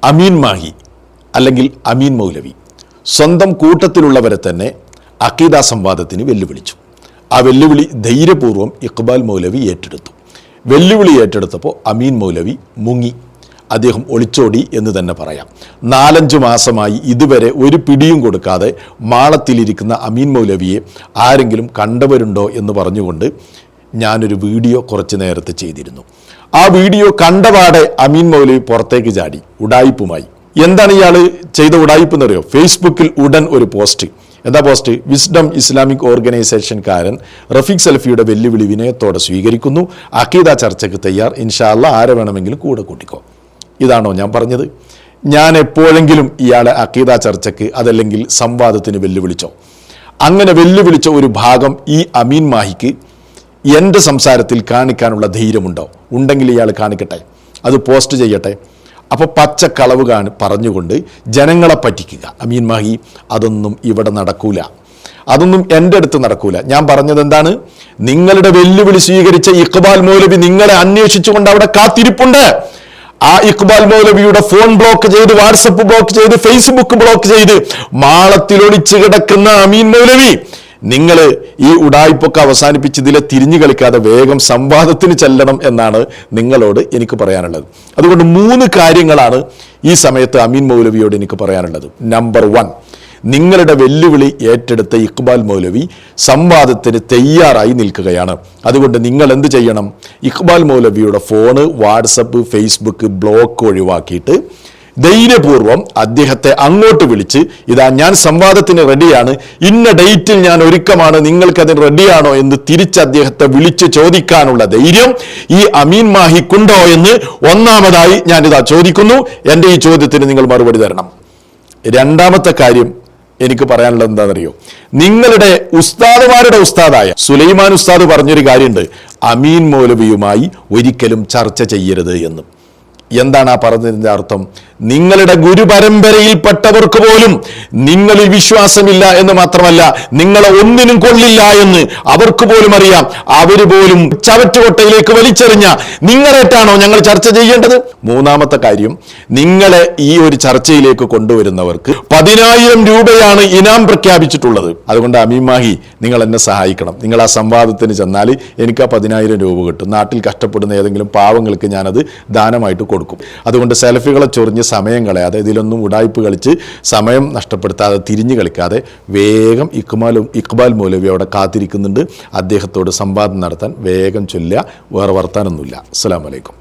അമീൻ മാഹി അല്ലെങ്കിൽ അമീൻ മൗലവി സ്വന്തം കൂട്ടത്തിലുള്ളവരെ തന്നെ അഖീദ സംവാദത്തിന് വെല്ലുവിളിച്ചു. ആ വെല്ലുവിളി ധൈര്യപൂർവ്വം ഇഖ്ബാൽ മൗലവി ഏറ്റെടുത്തു. വെല്ലുവിളി ഏറ്റെടുത്തപ്പോൾ അമീൻ മൗലവി മുങ്ങി, അദ്ദേഹം ഒളിച്ചോടി എന്ന് തന്നെ പറയാം. 4-5 മാസമായി ഇതുവരെ ഒരു പിടിയും കൊടുക്കാതെ മാളത്തിലിരിക്കുന്ന അമീൻ മൗലവിയെ ആരെങ്കിലും കണ്ടവരുണ്ടോ എന്ന് പറഞ്ഞുകൊണ്ട് ഞാനൊരു വീഡിയോ കുറച്ച് നേരത്തെ ചെയ്തിരുന്നു. ആ വീഡിയോ കണ്ടപാടെ അമീൻ മൗലവി പുറത്തേക്ക് ചാടി ഉഡായിപ്പുമായി. എന്താണ് ഇയാൾ ചെയ്ത ഉഡായിപ്പ് എന്നറിയോ? ഫേസ്ബുക്കിൽ ഉടൻ ഒരു പോസ്റ്റ്. എന്താ പോസ്റ്റ്? വിസ്ഡം ഇസ്ലാമിക് ഓർഗനൈസേഷൻകാരൻ റഫീഖ് സലഫിയുടെ വെല്ലുവിളി വിനയത്തോടെ സ്വീകരിക്കുന്നു, അഖീദ ചർച്ചയ്ക്ക് തയ്യാർ, ഇൻഷാ അല്ലാ ആരെ വേണമെങ്കിലും കൂടെ കൂട്ടിക്കോ. ഇതാണോ ഞാൻ പറഞ്ഞത്? ഞാൻ എപ്പോഴെങ്കിലും ഇയാളെ അഖീദ ചർച്ചയ്ക്ക് അതല്ലെങ്കിൽ സംവാദത്തിന് വെല്ലുവിളിച്ചോ? അങ്ങനെ വെല്ലുവിളിച്ച ഒരു ഭാഗം ഈ അമീൻ മാഹിക്ക് എൻ്റെ സംസാരത്തിൽ കാണിക്കാനുള്ള ധൈര്യമുണ്ടോ? ഉണ്ടെങ്കിൽ ഇയാൾ കാണിക്കട്ടെ, അത് പോസ്റ്റ് ചെയ്യട്ടെ. അപ്പോൾ പച്ചക്കളവ് പറഞ്ഞുകൊണ്ട് ജനങ്ങളെ പറ്റിക്കുക. അമീൻ മാഹി, അതൊന്നും ഇവിടെ നടക്കൂല, അതൊന്നും എൻ്റെ അടുത്ത് നടക്കൂല. ഞാൻ പറഞ്ഞത് എന്താണ്? നിങ്ങളുടെ വെല്ലുവിളി സ്വീകരിച്ച ഇഖ്ബാൽ മൗലവി നിങ്ങളെ അന്വേഷിച്ചുകൊണ്ട് അവിടെ കാത്തിരിപ്പുണ്ട്. ആ ഇഖ്ബാൽ മൗലവിയുടെ ഫോൺ ബ്ലോക്ക് ചെയ്ത്, വാട്സപ്പ് ബ്ലോക്ക് ചെയ്ത്, ഫേസ്ബുക്ക് ബ്ലോക്ക് ചെയ്ത് മാളത്തിൽ ഒളിച്ചു കിടക്കുന്ന അമീൻ മൗലവി, നിങ്ങൾ ഈ ഉഡായിപ്പൊക്കെ അവസാനിപ്പിച്ച് ഇതിലെ തിരിഞ്ഞു കളിക്കാതെ വേഗം സംവാദത്തിന് ചെല്ലണം എന്നാണ് നിങ്ങളോട് എനിക്ക് പറയാനുള്ളത്. അതുകൊണ്ട് 3 കാര്യങ്ങളാണ് ഈ സമയത്ത് അമീൻ മൗലവിയോട് എനിക്ക് പറയാനുള്ളത്. നമ്പർ 1, നിങ്ങളുടെ വെല്ലുവിളി ഏറ്റെടുത്ത ഇഖ്ബാൽ മൗലവി സംവാദത്തിന് തയ്യാറായി നിൽക്കുകയാണ്. അതുകൊണ്ട് നിങ്ങൾ എന്ത് ചെയ്യണം? ഇഖ്ബാൽ മൗലവിയുടെ ഫോണ്, വാട്സപ്പ്, ഫേസ്ബുക്ക് ബ്ലോക്ക് ഒഴിവാക്കിയിട്ട് ധൈര്യപൂർവ്വം അദ്ദേഹത്തെ അങ്ങോട്ട് വിളിച്ച്, ഇതാ ഞാൻ സംവാദത്തിന് റെഡിയാണ്, ഇന്ന ഡേറ്റിൽ ഞാൻ ഒരുക്കമാണ്, നിങ്ങൾക്കതിന് റെഡിയാണോ എന്ന് തിരിച്ച് അദ്ദേഹത്തെ വിളിച്ച് ചോദിക്കാനുള്ള ധൈര്യം ഈ അമീൻ മാഹിക്കുണ്ടോ എന്ന് ഒന്നാമതായി ഞാനിതാ ചോദിക്കുന്നു. എൻ്റെ ഈ ചോദ്യത്തിന് നിങ്ങൾ മറുപടി തരണം. രണ്ടാമത്തെ കാര്യം എനിക്ക് പറയാനുള്ളത് എന്താണെന്നറിയോ? നിങ്ങളുടെ ഉസ്താദുമാരുടെ ഉസ്താദായ സുലൈമാൻ ഉസ്താദ് പറഞ്ഞൊരു കാര്യമുണ്ട്, അമീൻ മൗലവിയുമായി ഒരിക്കലും ചർച്ച ചെയ്യരുത് എന്ന്. എന്താണ് ആ പറഞ്ഞതിൻ്റെ അർത്ഥം? നിങ്ങളുടെ ഗുരുപരമ്പരയിൽപ്പെട്ടവർക്ക് പോലും നിങ്ങളിൽ വിശ്വാസമില്ല എന്ന് മാത്രമല്ല, നിങ്ങളെ ഒന്നിനും കൊള്ളില്ല എന്ന് അവർക്ക് പോലും അറിയാം. അവർ പോലും ചവറ്റുകൊട്ടയിലേക്ക് വലിച്ചെറിഞ്ഞ നിങ്ങളേറ്റാണോ ഞങ്ങൾ ചർച്ച ചെയ്യേണ്ടത്? മൂന്നാമത്തെ കാര്യം, നിങ്ങളെ ഈ ഒരു ചർച്ചയിലേക്ക് കൊണ്ടുവരുന്നവർക്ക് 10,000 രൂപയാണ് ഇനാം പ്രഖ്യാപിച്ചിട്ടുള്ളത്. അതുകൊണ്ട് അമീൻ മാഹി, നിങ്ങൾ എന്നെ സഹായിക്കണം. നിങ്ങൾ ആ സംവാദത്തിന് ചെന്നാൽ എനിക്ക് ആ 10,000 രൂപ കിട്ടും. നാട്ടിൽ കഷ്ടപ്പെടുന്ന ഏതെങ്കിലും പാവങ്ങൾക്ക് ഞാനത് ദാനമായിട്ട് കൊടുക്കും. അതുകൊണ്ട് സെൽഫികളെ ചൊറിഞ്ഞ് സമയം കളയാതെ, ഇതിലൊന്നും ഉടായ്പ് കളിച്ച് സമയം നഷ്ടപ്പെടുത്താതെ, തിരിഞ്ഞു കളിക്കാതെ വേഗം ഇഖ്ബാൽ മൗലവി അവിടെ കാത്തിരിക്കുന്നുണ്ട്. അദ്ദേഹത്തോട് സംവാദം നടത്താൻ വേഗം ചൊല്ലുക. വേറെ വർത്താനൊന്നുമില്ല. അസ്സലാമു അലൈക്കും.